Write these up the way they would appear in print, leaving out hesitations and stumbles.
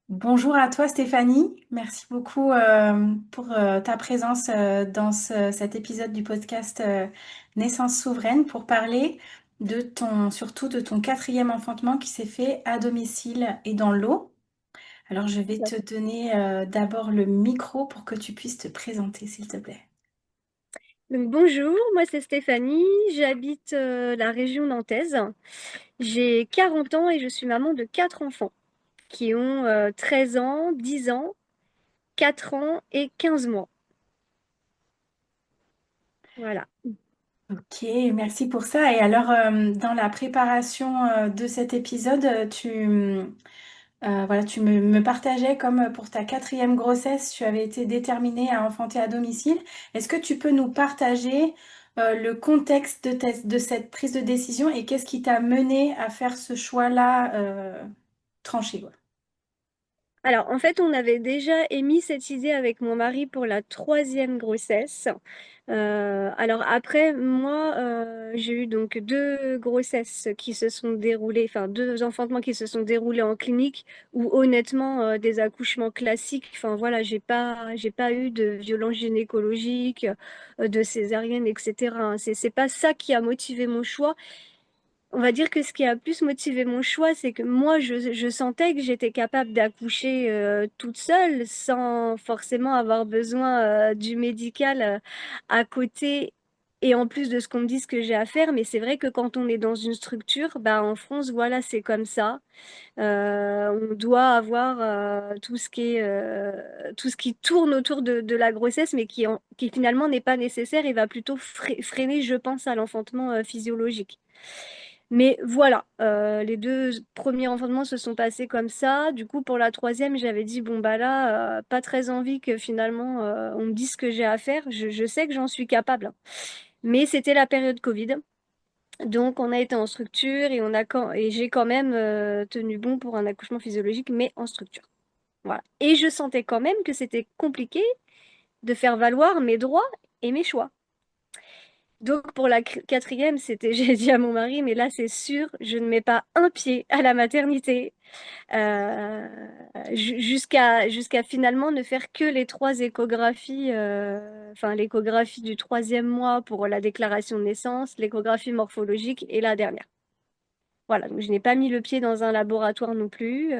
Bonjour à toi Stéphanie, merci beaucoup pour ta présence dans cet épisode du podcast Naissance souveraine pour parler surtout de ton quatrième enfantement qui s'est fait à domicile et dans l'eau. Alors je vais te donner d'abord le micro pour que tu puisses te présenter s'il te plaît. Donc, bonjour, moi c'est Stéphanie, j'habite la région nantaise. J'ai 40 ans et je suis maman de 4 enfants qui ont 13 ans, 10 ans, 4 ans et 15 mois. Voilà. Ok, merci pour ça. Et alors, dans la préparation de cet épisode, voilà, tu me partageais comme pour ta quatrième grossesse, tu avais été déterminée à enfanter à domicile. Est-ce que tu peux nous partager le contexte de cette prise de décision et qu'est-ce qui t'a mené à faire ce choix-là tranché, quoi. Alors en fait, on avait déjà émis cette idée avec mon mari pour la troisième grossesse. Alors après, moi, j'ai eu donc deux grossesses qui se sont déroulées, enfin deux enfantements qui se sont déroulés en clinique, où honnêtement, des accouchements classiques. Enfin voilà, j'ai pas eu de violence gynécologique, de césarienne, etc. Hein. C'est pas ça qui a motivé mon choix. On va dire que ce qui a plus motivé mon choix, c'est que moi, je sentais que j'étais capable d'accoucher toute seule sans forcément avoir besoin du médical à côté et en plus de ce qu'on me dise que j'ai à faire. Mais c'est vrai que quand on est dans une structure, bah, en France, voilà, c'est comme ça. On doit avoir tout ce qui tourne autour de la grossesse, mais qui finalement n'est pas nécessaire et va plutôt freiner, je pense, à l'enfantement physiologique. Mais voilà, les deux premiers enfantements se sont passés comme ça. Du coup, pour la troisième, j'avais dit, bon, bah là, pas très envie que finalement on me dise ce que j'ai à faire. Je sais que j'en suis capable, hein. Mais c'était la période Covid. Donc, on a été en structure et, et j'ai quand même tenu bon pour un accouchement physiologique, mais en structure. Voilà. Et je sentais quand même que c'était compliqué de faire valoir mes droits et mes choix. Donc pour la quatrième, c'était, j'ai dit à mon mari, mais là c'est sûr, je ne mets pas un pied à la maternité euh, jusqu'à finalement ne faire que les trois échographies, enfin l'échographie du troisième mois pour la déclaration de naissance, l'échographie morphologique et la dernière. Voilà, donc je n'ai pas mis le pied dans un laboratoire non plus.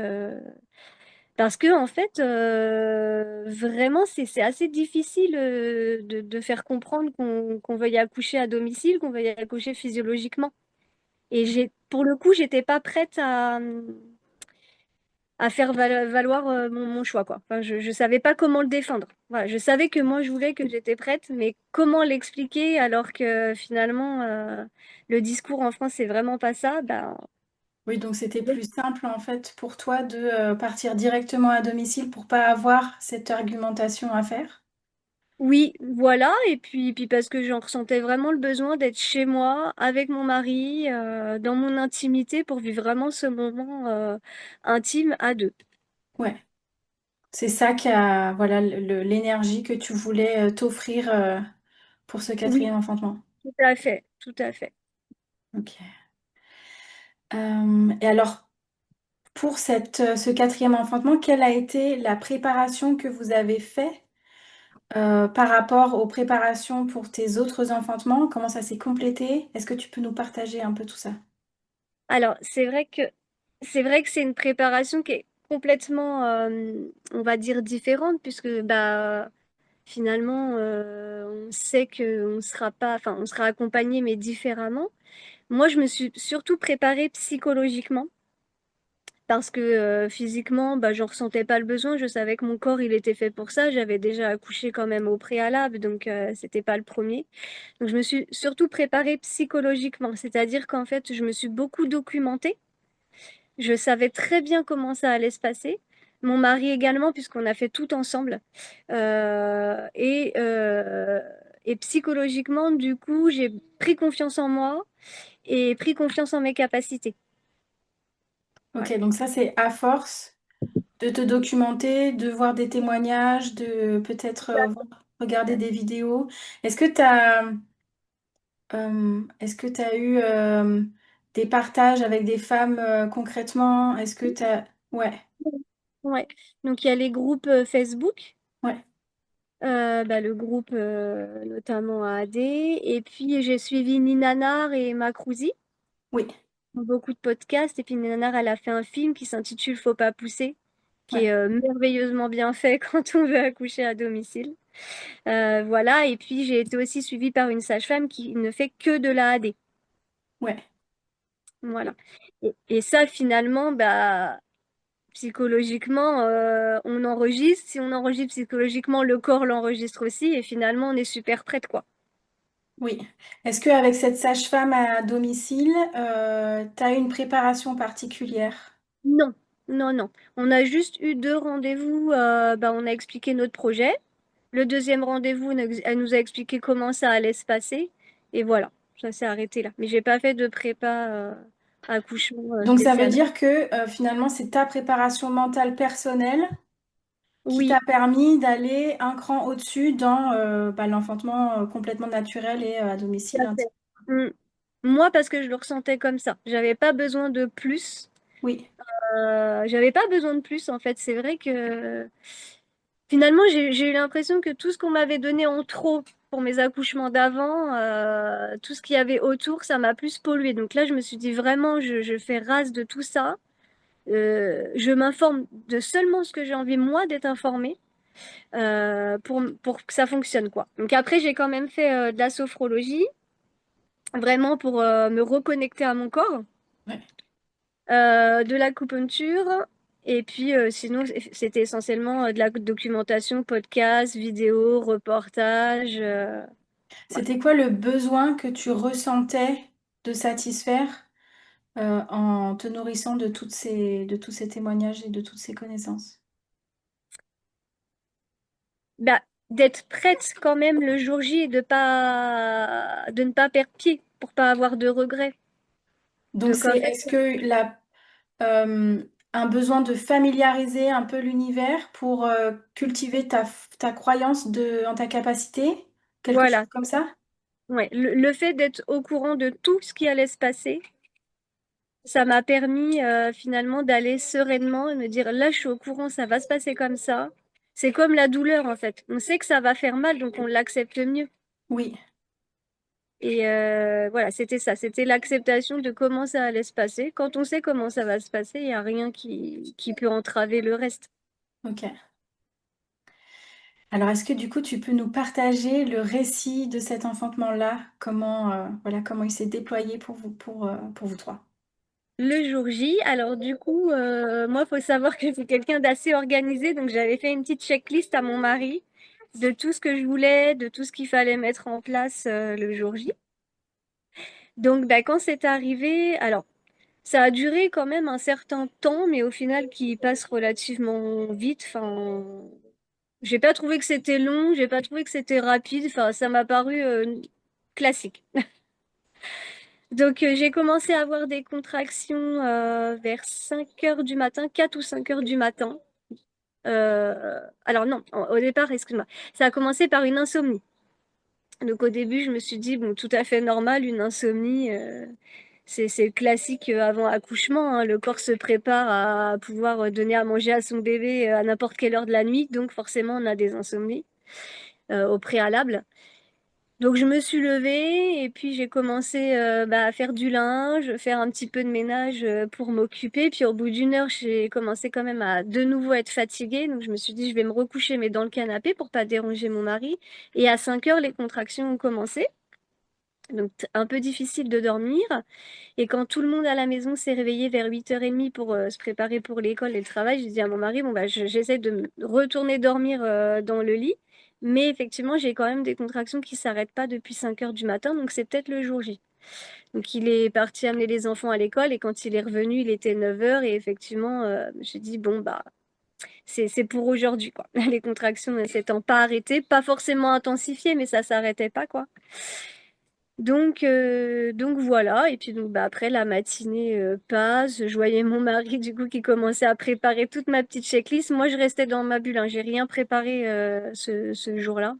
Parce que en fait, vraiment, c'est assez difficile de faire comprendre qu'on veuille accoucher à domicile, qu'on veuille accoucher physiologiquement. Et pour le coup, j'étais pas prête à faire valoir mon choix, quoi. Enfin, je savais pas comment le défendre. Voilà, je savais que moi, je voulais que j'étais prête, mais comment l'expliquer alors que finalement, le discours en France, c'est vraiment pas ça. Ben, Oui, donc c'était plus simple en fait pour toi de partir directement à domicile pour pas avoir cette argumentation à faire. oui, voilà. Et puis parce que j'en ressentais vraiment le besoin d'être chez moi, avec mon mari, dans mon intimité, pour vivre vraiment ce moment intime à deux. Ouais. C'est ça qui a, voilà, l'énergie que tu voulais t'offrir pour ce Oui, quatrième enfantement. tout à fait, tout à fait. Ok. Et alors, pour ce quatrième enfantement, quelle a été la préparation que vous avez fait par rapport aux préparations pour tes autres enfantements? Comment ça s'est complété? Est-ce que tu peux nous partager un peu tout ça? Alors, c'est vrai que c'est une préparation qui est complètement, on va dire, différente, puisque bah finalement, on sait que on sera pas, enfin, on sera accompagné, mais différemment. Moi, je me suis surtout préparée psychologiquement. Parce que physiquement, bah, j'en ressentais pas le besoin. Je savais que mon corps, il était fait pour ça. J'avais déjà accouché quand même au préalable, donc c'était pas le premier. Donc je me suis surtout préparée psychologiquement, c'est-à-dire qu'en fait, je me suis beaucoup documentée. Je savais très bien comment ça allait se passer. Mon mari également, puisqu'on a fait tout ensemble. Euh, et, euh, et psychologiquement, du coup, j'ai pris confiance en moi et pris confiance en mes capacités. Ok, Voilà. donc ça c'est à force de te documenter, de voir des témoignages, de peut-être regarder des vidéos. Est-ce que tu as, est-ce que tu as eu des partages avec des femmes concrètement? Est-ce que tu as... Ouais, Ouais. Donc il y a les groupes Facebook, Ouais, le groupe notamment AD, et puis j'ai suivi Ninanar et Macrousi, oui, beaucoup de podcasts, et puis Ninanar, elle a fait un film qui s'intitule Faut pas pousser, qui ouais, est merveilleusement bien fait quand on veut accoucher à domicile. Voilà, et puis j'ai été aussi suivie par une sage-femme qui ne fait que de la AD. ouais, Voilà. Et ça, finalement, bah, psychologiquement, on enregistre. Si on enregistre psychologiquement, le corps l'enregistre aussi. Et finalement, on est super prête, quoi. oui. Est-ce qu'avec cette sage-femme à domicile, tu as une préparation particulière? Non, non, non. On a juste eu deux rendez-vous. Bah, on a expliqué notre projet. Le deuxième rendez-vous, elle nous a expliqué comment ça allait se passer. Et voilà, ça s'est arrêté là. Mais j'ai pas fait de prépa accouchement Donc ça veut spécial. dire que finalement, c'est ta préparation mentale personnelle qui t'a Oui, permis d'aller un cran au-dessus dans l'enfantement complètement naturel et à tout domicile. à fait. Mm. Moi, parce que je le ressentais comme ça. J'avais pas besoin de plus. Oui, J'avais pas besoin de plus, en fait. C'est vrai que finalement, j'ai eu l'impression que tout ce qu'on m'avait donné en trop pour mes accouchements d'avant, tout ce qu'il y avait autour, ça m'a plus pollué. Donc là, je me suis dit vraiment, je fais race de tout ça. Je m'informe de seulement ce que j'ai envie, moi, d'être informée pour que ça fonctionne, quoi. Donc après, j'ai quand même fait de la sophrologie, vraiment pour me reconnecter à mon corps. ouais. De l'acupuncture. Et puis sinon, c'était essentiellement de la documentation, podcast, vidéo, reportage. Voilà. C'était quoi le besoin que tu ressentais de satisfaire en te nourrissant de tous ces témoignages et de toutes ces connaissances? Bah, d'être prête quand même le jour J et de ne pas perdre pied pour pas avoir de regrets. Donc Donc c'est en fait, est-ce que euh, un besoin de familiariser un peu l'univers pour cultiver ta croyance en ta capacité, quelque chose voilà. comme ça? Ouais. Le fait d'être au courant de tout ce qui allait se passer, ça m'a permis finalement d'aller sereinement et me dire là, je suis au courant, ça va se passer comme ça. C'est comme la douleur en fait. On sait que ça va faire mal, donc on l'accepte mieux. Oui, Et voilà, c'était ça. C'était l'acceptation de comment ça allait se passer. Quand on sait comment ça va se passer, il n'y a rien qui peut entraver le reste. ok. Alors est-ce que du coup tu peux nous partager le récit de cet enfantement-là? Comment, comment il s'est déployé pour vous trois? Le jour J, alors du coup, moi, il faut savoir que je suis quelqu'un d'assez organisé, donc j'avais fait une petite checklist à mon mari de tout ce que je voulais, de tout ce qu'il fallait mettre en place le jour J. Donc, bah, quand c'est arrivé, alors, ça a duré quand même un certain temps, mais au final, qui passe relativement vite. Enfin, j'ai pas trouvé que c'était long, j'ai pas trouvé que c'était rapide. Enfin, ça m'a paru classique. Donc, j'ai commencé à avoir des contractions vers 5 heures du matin, 4 ou 5 heures du matin. Alors non, au départ, excuse-moi, ça a commencé par une insomnie. Donc au début, je me suis dit, bon, tout à fait normal, une insomnie, c'est classique avant accouchement, hein. Le corps se prépare à pouvoir donner à manger à son bébé à n'importe quelle heure de la nuit, donc forcément, on a des insomnies au préalable. Donc je me suis levée et puis j'ai commencé à faire du linge, faire un petit peu de ménage pour m'occuper. Puis au bout d'une heure, j'ai commencé quand même à de nouveau être fatiguée. Donc je me suis dit, je vais me recoucher mais dans le canapé pour pas déranger mon mari. Et à 5 heures, les contractions ont commencé. Donc un peu difficile de dormir. Et quand tout le monde à la maison s'est réveillé vers 8h30 pour se préparer pour l'école et le travail, j'ai dit à mon mari, bon, bah, j'essaie de retourner dormir dans le lit. Mais effectivement, j'ai quand même des contractions qui s'arrêtent pas depuis 5 heures du matin, donc c'est peut-être le jour J. Donc il est parti amener les enfants à l'école et quand il est revenu, il était 9 heures et effectivement, j'ai dit, bon, bah, c'est pour aujourd'hui, quoi. Les contractions ne s'étant pas arrêtées, pas forcément intensifiées, mais ça s'arrêtait pas, quoi. Donc voilà, et puis donc bah, après la matinée passe, je voyais mon mari du coup qui commençait à préparer toute ma petite checklist. Moi je restais dans ma bulle, hein, j'ai rien préparé ce jour-là.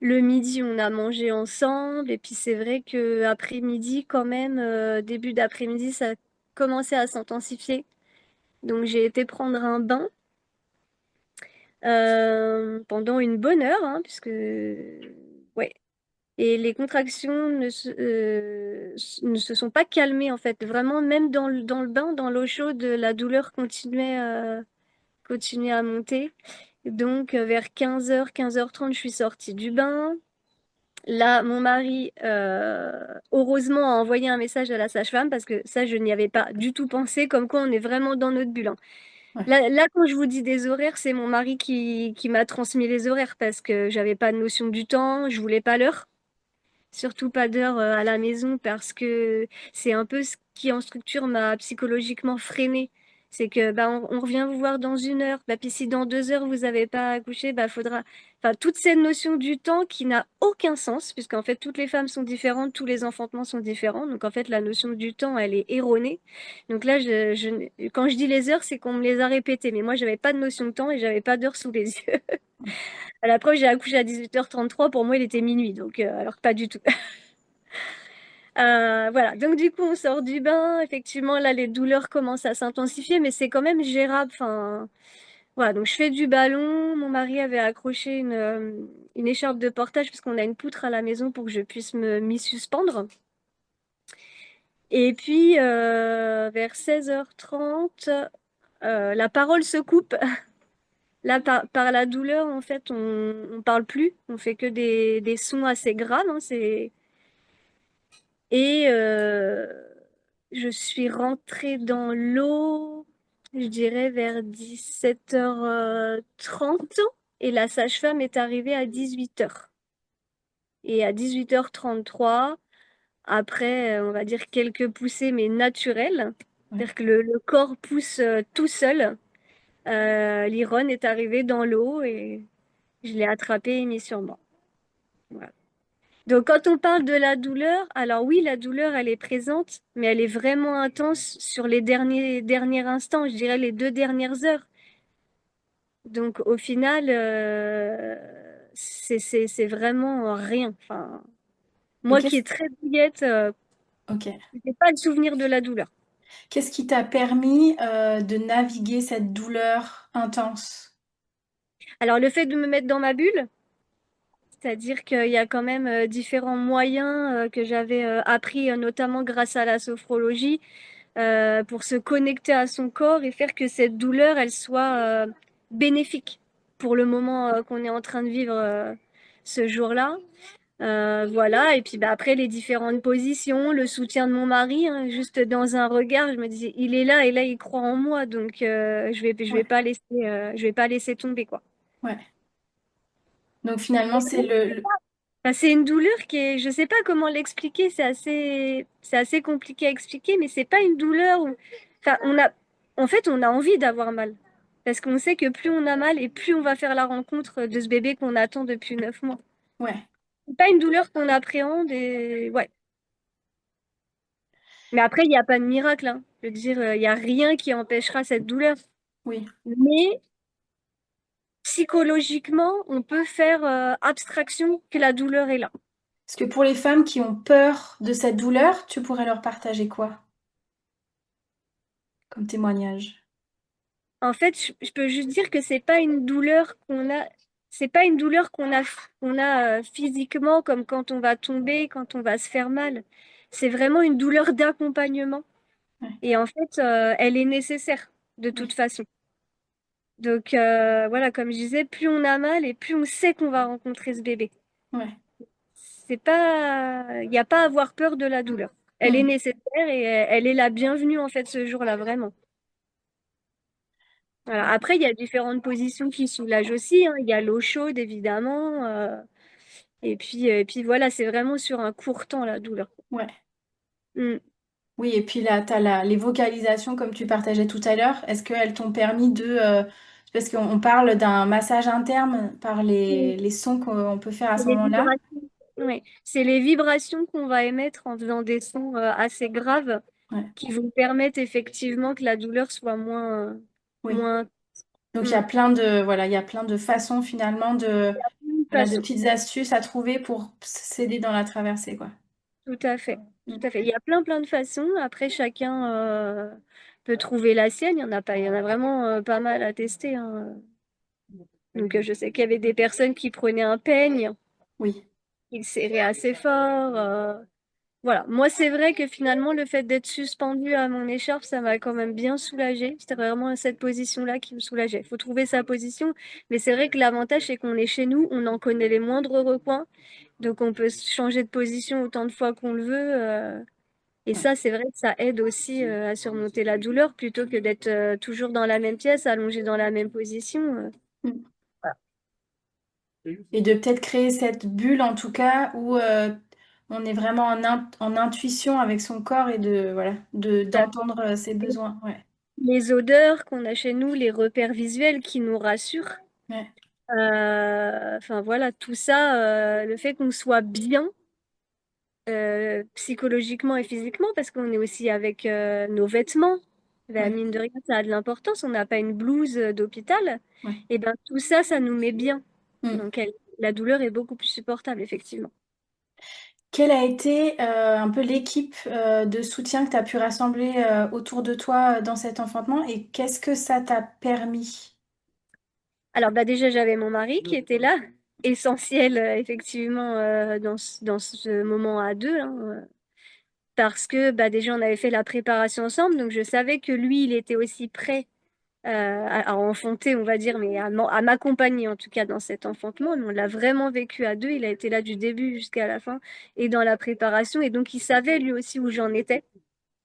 Le midi on a mangé ensemble et puis c'est vrai que après-midi quand même, début d'après-midi ça commençait à s'intensifier. Donc j'ai été prendre un bain pendant une bonne heure, hein, puisque ouais. Et les contractions ne se sont pas calmées en fait. Vraiment, même dans le bain, dans l'eau chaude, la douleur continuait à monter. Donc vers 15h, 15h30, je suis sortie du bain. Là, mon mari, heureusement, a envoyé un message à la sage-femme parce que ça, je n'y avais pas du tout pensé, comme quoi on est vraiment dans notre bulle, hein. Ouais. Là, quand je vous dis des horaires, c'est mon mari qui m'a transmis les horaires parce que j'avais pas de notion du temps, je voulais pas l'heure. Surtout pas d'heure à la maison parce que c'est un peu ce qui en structure m'a psychologiquement freinée. C'est que bah, on revient vous voir dans une heure. Bah, puis si dans 2 heures vous n'avez pas accouché, bah, faudra. Enfin, toute cette notion du temps qui n'a aucun sens, puisqu'en fait toutes les femmes sont différentes, tous les enfantements sont différents. Donc en fait la notion du temps elle est erronée. Donc là, quand je dis les heures, c'est qu'on me les a répétées. Mais moi j'avais pas de notion de temps et j'avais pas d'heure sous les yeux. À la preuve, j'ai accouché à 18h33. Pour moi il était minuit, donc alors que pas du tout. Voilà, donc du coup, on sort du bain. Effectivement, là, les douleurs commencent à s'intensifier, mais c'est quand même gérable. Enfin, voilà, donc je fais du ballon. Mon mari avait accroché une écharpe de portage parce qu'on a une poutre à la maison pour que je puisse m'y suspendre. Et puis, vers 16h30, la parole se coupe. Là, par la douleur, en fait, on parle plus. On fait que des sons assez graves, hein, et je suis rentrée dans l'eau, je dirais vers 17h30 et la sage-femme est arrivée à 18h. Et à 18h33, après, on va dire quelques poussées, mais naturelles, Ouais. c'est-à-dire que le corps pousse tout seul, l'Iron est arrivée dans l'eau et je l'ai attrapée et mis sur moi. Voilà. Donc, quand on parle de la douleur, alors oui, la douleur, elle est présente, mais elle est vraiment intense sur les derniers instants, je dirais les 2 dernières heures. Donc, au final, c'est vraiment rien. Enfin, Et moi qui est très douillette, ok. je n'ai pas le souvenir de la douleur. Qu'est-ce qui t'a permis de naviguer cette douleur intense? Alors, le fait de me mettre dans ma bulle, c'est-à-dire qu'il y a quand même différents moyens que j'avais appris, notamment grâce à la sophrologie, pour se connecter à son corps et faire que cette douleur, elle soit bénéfique pour le moment qu'on est en train de vivre ce jour-là. Voilà, et puis bah, après les différentes positions, le soutien de mon mari, hein, juste dans un regard, je me disais, il est là et là, il croit en moi, donc Ouais, je vais pas laisser tomber, quoi. ouais. Donc finalement, c'est Enfin, c'est une douleur qui est, je sais pas comment l'expliquer, c'est assez compliqué à expliquer, mais c'est pas une douleur où, enfin, en fait, on a envie d'avoir mal. Parce qu'on sait que plus on a mal et plus on va faire la rencontre de ce bébé qu'on attend depuis 9 mois. ouais, C'est pas une douleur qu'on appréhende et, ouais. Mais après, il n'y a pas de miracle, hein. Je veux dire, il n'y a rien qui empêchera cette douleur. oui. Mais psychologiquement, on peut faire abstraction que la douleur est là. Parce que pour les femmes qui ont peur de cette douleur, tu pourrais leur partager quoi comme témoignage? En fait, je peux juste dire que c'est pas une douleur c'est pas une douleur qu'on a physiquement, comme quand on va tomber, quand on va se faire mal. C'est vraiment une douleur d'accompagnement. Ouais, Et en fait, elle est nécessaire de toute oui, façon. Donc voilà, comme je disais, plus on a mal et plus on sait qu'on va rencontrer ce bébé. ouais. C'est pas, il n'y a pas à avoir peur de la douleur. Elle est Hmm. nécessaire et elle est la bienvenue en fait ce jour-là, vraiment. Voilà. Après, il y a différentes positions qui soulagent aussi, hein. Il y a l'eau chaude, évidemment. Et puis voilà, c'est vraiment sur un court temps, la douleur. Ouais. Mm. Oui, et puis là, tu as les vocalisations comme tu partageais tout à l'heure. Est-ce qu'elles t'ont permis de... parce qu'on parle d'un massage interne par Oui. les sons qu'on peut faire à C'est ce les moment-là. vibrations. Oui. C'est les vibrations qu'on va émettre en faisant des sons assez graves Ouais, qui vont permettre effectivement que la douleur soit oui. moins... Donc il y Mm. a plein de, voilà, il y a plein de façons finalement de, De toute voilà, de façon. petites astuces à trouver pour s'aider dans la traversée, quoi. Tout à fait, tout Mm. à fait. Il y a plein de façons. Après, chacun peut trouver la sienne. Il y en a pas, il y en a vraiment pas mal à tester, hein. Donc, je sais qu'il y avait des personnes qui prenaient un peigne, Oui. qui le serraient assez fort. Voilà. Moi, c'est vrai que finalement, le fait d'être suspendue à mon écharpe, ça m'a quand même bien soulagée. C'était vraiment cette position-là qui me soulageait. Il faut trouver sa position. Mais c'est vrai que l'avantage, c'est qu'on est chez nous, on en connaît les moindres recoins. Donc, on peut changer de position autant de fois qu'on le veut. Et Ouais. ça, c'est vrai que ça aide aussi à surmonter la douleur plutôt que d'être toujours dans la même pièce, allongé dans la même position. Mm. Voilà. Et de peut-être créer cette bulle, en tout cas, où on est vraiment en intuition avec son corps et de, voilà, d'entendre ses besoins. Ouais. Les odeurs qu'on a chez nous, les repères visuels qui nous rassurent. Ouais. Enfin voilà, tout ça, le fait qu'on soit bien psychologiquement et physiquement, parce qu'on est aussi avec nos vêtements. Ben, Ouais. mine de rien, ça a de l'importance. On n'a pas une blouse d'hôpital. Ouais. Et ben tout ça, ça nous met bien. Mm. Donc la douleur est beaucoup plus supportable, effectivement. Quelle a été un peu l'équipe de soutien que tu as pu rassembler autour de toi dans cet enfantement et qu'est-ce que ça t'a permis? Alors bah déjà, j'avais mon mari qui était là, essentiel effectivement dans ce moment à deux, hein, parce que bah, déjà on avait fait la préparation ensemble, donc je savais que lui, il était aussi prêt à enfanter, on va dire, mais à m'accompagner en tout cas dans cet enfantement. Nous, on l'a vraiment vécu à deux, il a été là du début jusqu'à la fin et dans la préparation, et donc il savait lui aussi où j'en étais.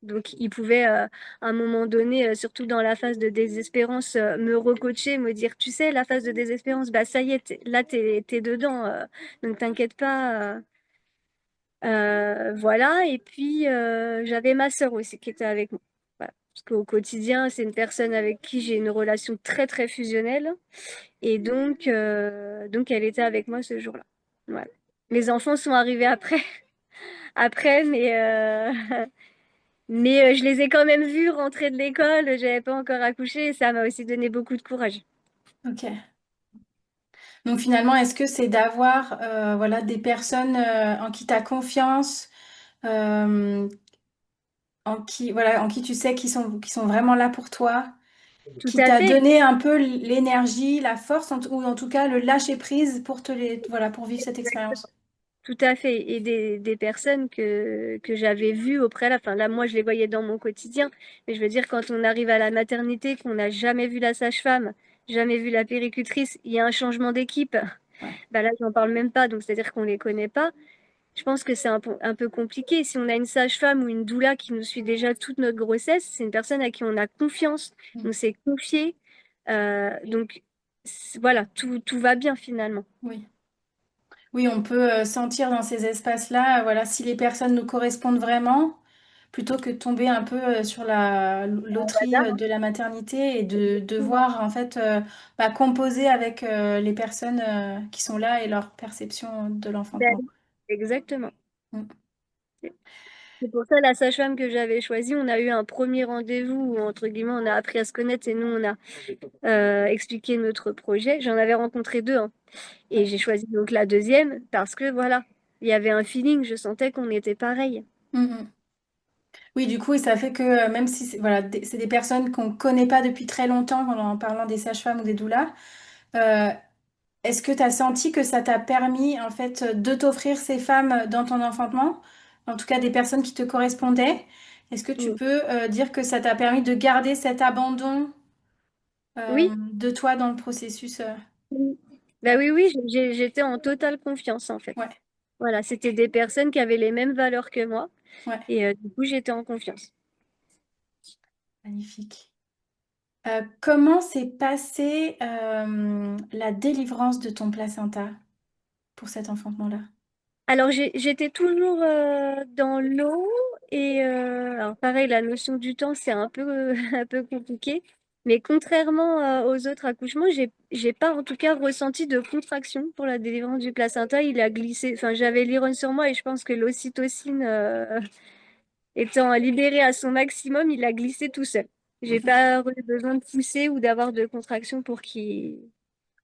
Donc, il pouvait, à un moment donné, surtout dans la phase de désespérance, me recoacher, me dire, tu sais, la phase de désespérance, bah ça y est, là, t'es dedans, donc t'inquiète pas. Voilà, et puis j'avais ma sœur aussi qui était avec moi. Voilà. Parce qu'au quotidien, c'est une personne avec qui j'ai une relation très, très fusionnelle, et donc elle était avec moi ce jour-là. Voilà. Les enfants sont arrivés après, après, mais je les ai quand même vus rentrer de l'école, j'avais pas encore accouché et ça m'a aussi donné beaucoup de courage. Ok. Donc finalement, est-ce que c'est d'avoir voilà, des personnes en qui tu as confiance, euh, voilà, en qui tu sais qui sont vraiment là pour toi, Tout qui à t'a fait, donné un peu l'énergie, la force, ou en tout cas le lâcher prise pour voilà, pour vivre cette expérience? tout à fait. Et des personnes que j'avais vues au préalable, enfin là, moi, je les voyais dans mon quotidien, mais je veux dire, quand on arrive à la maternité, qu'on n'a jamais vu la sage-femme, jamais vu la puéricultrice, il y a un changement d'équipe. Ouais. Bah là, j'en parle même pas, donc c'est-à-dire qu'on les connaît pas. Je pense que c'est un peu compliqué. Si on a une sage-femme ou une doula qui nous suit déjà toute notre grossesse, c'est une personne à qui on a confiance, Mm. on s'est confié. Donc voilà, tout va bien finalement. Oui. Oui, on peut sentir dans ces espaces-là, voilà, si les personnes nous correspondent vraiment, plutôt que de tomber un peu sur la Au loterie hasard, de la maternité et de hein. devoir en fait bah, composer avec les personnes qui sont là et leur perception de Ben, l'enfantement. exactement. Mm. C'est pour ça la sage-femme que j'avais choisie, on a eu un premier rendez-vous où, entre guillemets, on a appris à se connaître et nous, on a expliqué notre projet. J'en avais rencontré deux, hein. Et Ouais. j'ai choisi donc la deuxième parce que voilà, il y avait un feeling, je sentais qu'on était pareil. Mm, mm. Oui, du coup, et ça fait que même si voilà, c'est des personnes qu'on ne connaît pas depuis très longtemps, en parlant des sages-femmes ou des doulas, euh, est-ce que tu as senti que ça t'a permis en fait de t'offrir ces femmes dans ton enfantement, en tout cas des personnes qui te correspondaient? Est-ce que tu Mm. peux dire que ça t'a permis de garder cet abandon Oui, de toi dans le processus? oui. Bah Ouais, oui, oui, j'étais en totale confiance en fait. ouais, Voilà, c'était des personnes qui avaient les mêmes valeurs que moi ouais, et du coup j'étais en confiance. magnifique. Comment s'est passée la délivrance de ton placenta pour cet enfantement-là? Alors j'étais toujours dans l'eau et alors pareil, la notion du temps c'est un peu un peu compliqué, mais contrairement aux autres accouchements, j'ai pas en tout cas ressenti de contraction pour la délivrance du placenta. Il a glissé, enfin j'avais l'iron sur moi et je pense que l'ocytocine étant libérée à son maximum, il a glissé tout seul. J'ai pas eu besoin de pousser ou d'avoir de contraction pour qu'il.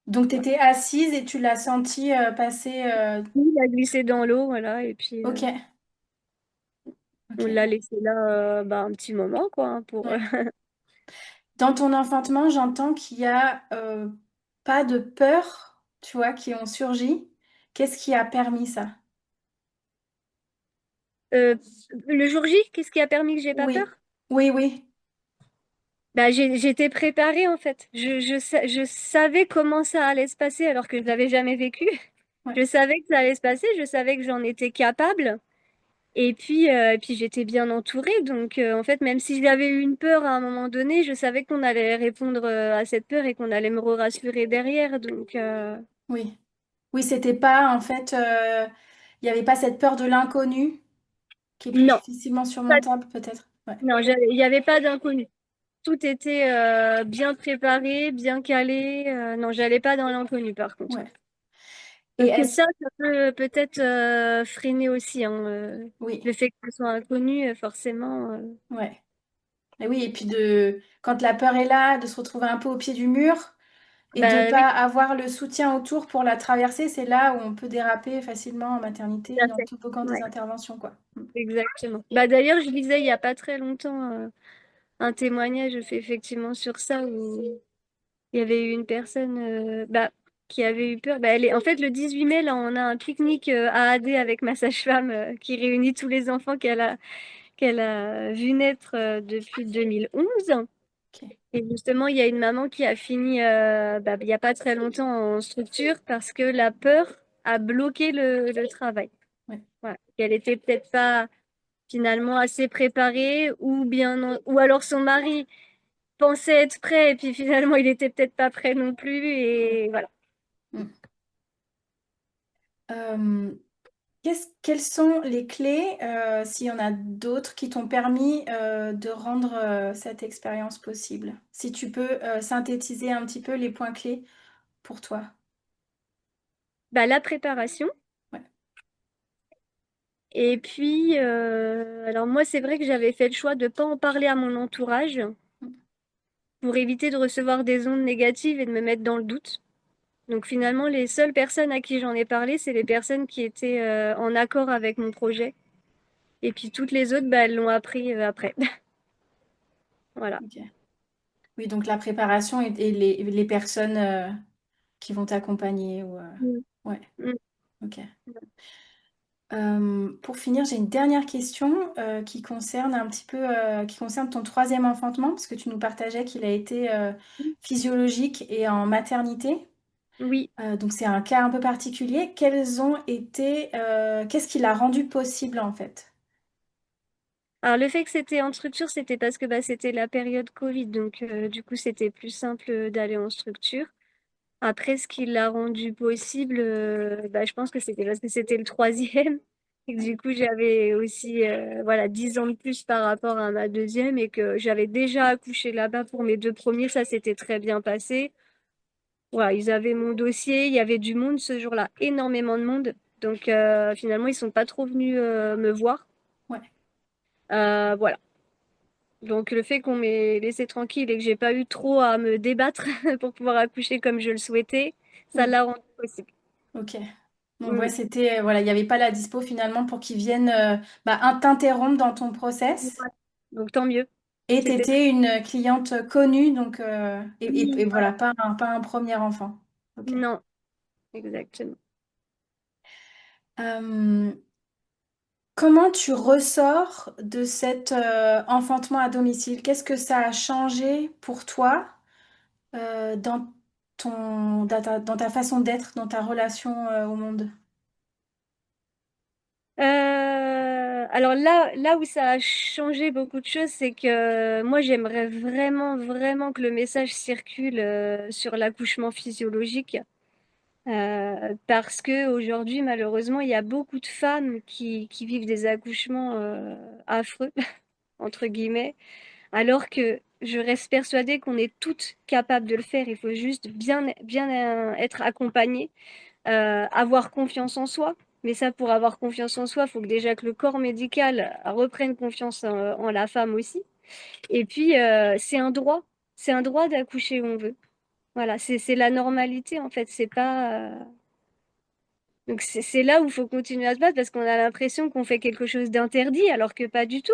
Donc, tu Voilà. étais assise et tu l'as senti passer. Il a glissé dans l'eau, voilà, et puis Ok, on ok, l'a laissé là bah, un petit moment, quoi, hein, pour. ouais. Dans ton enfantement, j'entends qu'il y a pas de peur, tu vois, qui ont surgi. Qu'est-ce qui a permis ça? Euh, le jour J, qu'est-ce qui a permis que j'ai pas Oui, peur? oui, oui, Bah, j'étais préparée en fait. Je savais comment ça allait se passer alors que je l'avais jamais vécu. ouais, Je savais que ça allait se passer, je savais que j'en étais capable. Et puis j'étais bien entourée. Donc en fait, même si j'avais eu une peur à un moment donné, je savais qu'on allait répondre à cette peur et qu'on allait me rassurer derrière. Donc oui. Oui, c'était pas, en fait, il n'y avait pas cette peur de l'inconnu qui est plus non, difficilement pas- surmontable, peut-être. Ouais, non, il n'y avait pas d'inconnu. Tout était bien préparé, bien calé. Non, j'allais pas dans l'inconnu par contre. ouais. Et Parce que est-ce... ça peut peut-être freiner aussi, hein, Oui, le fait que ce soit inconnu, forcément. ouais. Et oui, et puis de quand la peur est là, de se retrouver un peu au pied du mur et de Bah oui, pas avoir le soutien autour pour la traverser, c'est là où on peut déraper facilement en maternité tout et à en fait. tout bouquant des Ouais, interventions, quoi. Mm. exactement. Bah d'ailleurs, je lisais il y a pas très longtemps un témoignage fait effectivement sur ça où il y avait eu une personne bah, qui avait eu peur. Bah, en fait, le 18 mai, là, on a un pique-nique à AD avec ma sage-femme qui réunit tous les enfants qu'elle a vu naître depuis 2011. Ok, Et justement, il y a une maman qui a fini bah, il n'y a pas très longtemps en structure parce que la peur a bloqué le travail. ouais. Voilà. Elle était peut-être pas finalement assez préparée ou alors son mari pensait être prêt et puis finalement il était peut-être pas prêt non plus Ouais. et voilà. Mm. Euh, quelles sont les clés, s'il y en a d'autres, qui t'ont permis de rendre cette expérience possible? Si tu peux synthétiser un petit peu les points clés pour toi. Bah, la préparation. Ouais. Et puis, alors moi, c'est vrai que j'avais fait le choix de ne pas en parler à mon entourage Mm. pour éviter de recevoir des ondes négatives et de me mettre dans le doute. Donc finalement, les seules personnes à qui j'en ai parlé, c'est les personnes qui étaient en accord avec mon projet. Et puis toutes les autres, bah, elles l'ont appris après. Voilà. Ok. Oui, donc la préparation et les personnes qui vont t'accompagner. Ou, Mm. Ouais, Mm. ok. Pour finir, j'ai une dernière question qui concerne un petit peu, qui concerne ton troisième enfantement, parce que tu nous partageais qu'il a été physiologique et en maternité. Oui. Donc c'est un cas un peu particulier. Quels ont été, qu'est-ce qui l'a rendu possible en fait? Alors le fait que c'était en structure, c'était parce que bah, c'était la période Covid. Donc du coup, c'était plus simple d'aller en structure. Après, ce qui l'a rendu possible, bah, je pense que c'était parce que c'était le troisième. Et que Ouais, du coup, j'avais aussi voilà, 10 ans de plus par rapport à ma deuxième et que j'avais déjà accouché là-bas pour mes deux premiers. Ça s'était très bien passé. Voilà, ils avaient mon dossier, il y avait du monde ce jour-là, énormément de monde. Donc finalement, ils sont pas trop venus me voir. ouais, Voilà. Donc le fait qu'on m'ait laissé tranquille et que j'ai pas eu trop à me débattre pour pouvoir accoucher comme je le souhaitais, ça oui, l'a rendu possible. ok. Donc ouais, Mm. c'était, voilà, il n'y avait pas la dispo finalement pour qu'ils viennent t'interrompre dans ton process. Ouais. Donc tant mieux. Et tu C'était étais une cliente connue, donc, et oui, voilà, voilà. pas un premier enfant. Ok. Non, exactement. Euh, Comment tu ressors de cet enfantement à domicile? Qu'est-ce que ça a changé pour toi dans dans ta façon d'être, dans ta relation au monde? Alors là où ça a changé beaucoup de choses, c'est que moi j'aimerais vraiment, vraiment que le message circule sur l'accouchement physiologique. Parce que aujourd'hui, malheureusement, il y a beaucoup de femmes qui vivent des accouchements affreux, entre guillemets, alors que je reste persuadée qu'on est toutes capables de le faire. Il faut juste bien être accompagné, avoir confiance en soi. Mais ça, pour avoir confiance en soi, il faut que déjà que le corps médical reprenne confiance en la femme aussi. Et puis, c'est un droit. C'est un droit d'accoucher où on veut. Voilà, c'est la normalité en fait. C'est pas. Donc c'est là où il faut continuer à se battre parce qu'on a l'impression qu'on fait quelque chose d'interdit alors que pas du tout.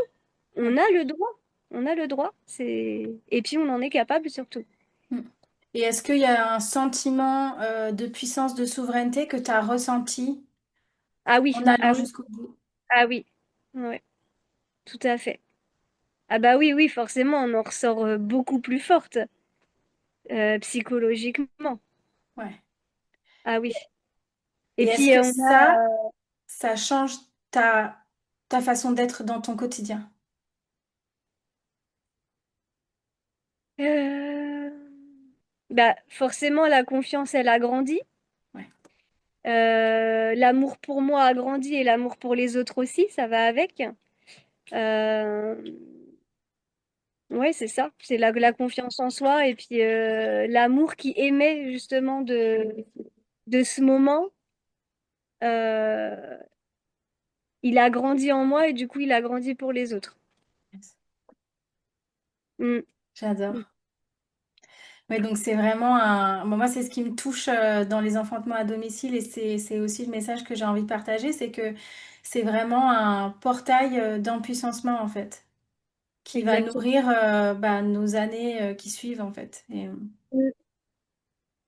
On Ouais. a le droit. On a le droit. Et puis on en est capable surtout. Mm. Et est-ce qu'il y a un sentiment de puissance, de souveraineté que tu as ressenti Ah oui, en allant ah oui, jusqu'au bout? ah oui. Ouais, tout à fait. Ah bah oui, oui, forcément, on en ressort beaucoup plus forte psychologiquement. Ouais. Ah oui. Et Et est-ce puis que on a ça change ta façon d'être dans ton quotidien? euh, bah forcément la confiance elle a grandi. Ouais. L'amour pour moi a grandi et l'amour pour les autres aussi, ça va avec. Euh, ouais, c'est ça. C'est la confiance en soi et puis l'amour qui émet justement de ce moment. euh, il a grandi en moi et du coup il a grandi pour les autres. Yes. Mm. Mm. J'adore. Ouais, donc c'est vraiment un... bon, moi, c'est ce qui me touche dans les enfantements à domicile et c'est aussi le message que j'ai envie de partager, c'est que c'est vraiment un portail d'empuissancement en fait, qui va Exactement. nourrir nos années qui suivent en fait. Mm.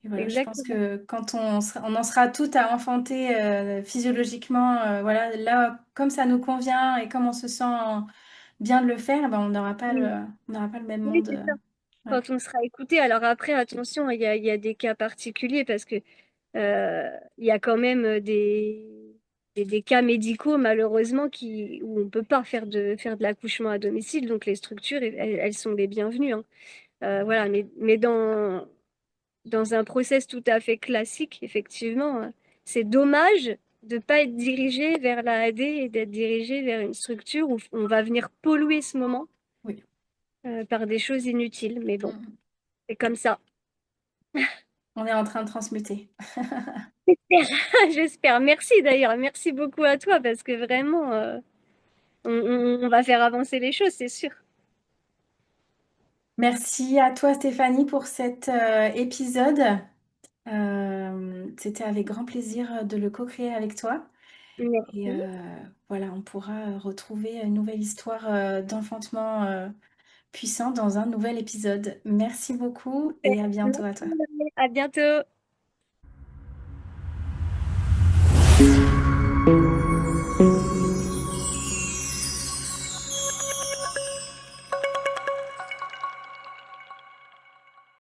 Et voilà, je pense Exactement. que quand on en sera toutes à enfanter physiologiquement, voilà, là, comme ça nous convient et comme on se sent bien de le faire, ben, Mm. on n'aura pas le même Oui, monde. c'est ça. Ouais, Quand on sera écouté. Alors après, attention, il y a des cas particuliers parce que il y a quand même des cas médicaux, malheureusement, où on ne peut pas faire de l'accouchement à domicile. Donc les structures, elles sont les bienvenues, hein. Voilà, mais dans un process tout à fait classique, effectivement, c'est dommage de ne pas être dirigé vers la AD et d'être dirigé vers une structure où on va venir polluer ce moment oui. par des choses inutiles. Mais bon, Mm. c'est comme ça. On est en train de transmuter. J'espère. Merci d'ailleurs. Merci beaucoup à toi parce que vraiment, on va faire avancer les choses, c'est sûr. Merci à toi Stéphanie pour cet épisode. C'était avec grand plaisir de le co-créer avec toi. Et Merci. voilà, on pourra retrouver une nouvelle histoire d'enfantement puissant dans un nouvel épisode. Merci beaucoup Super. et à bientôt à toi. Merci. À bientôt.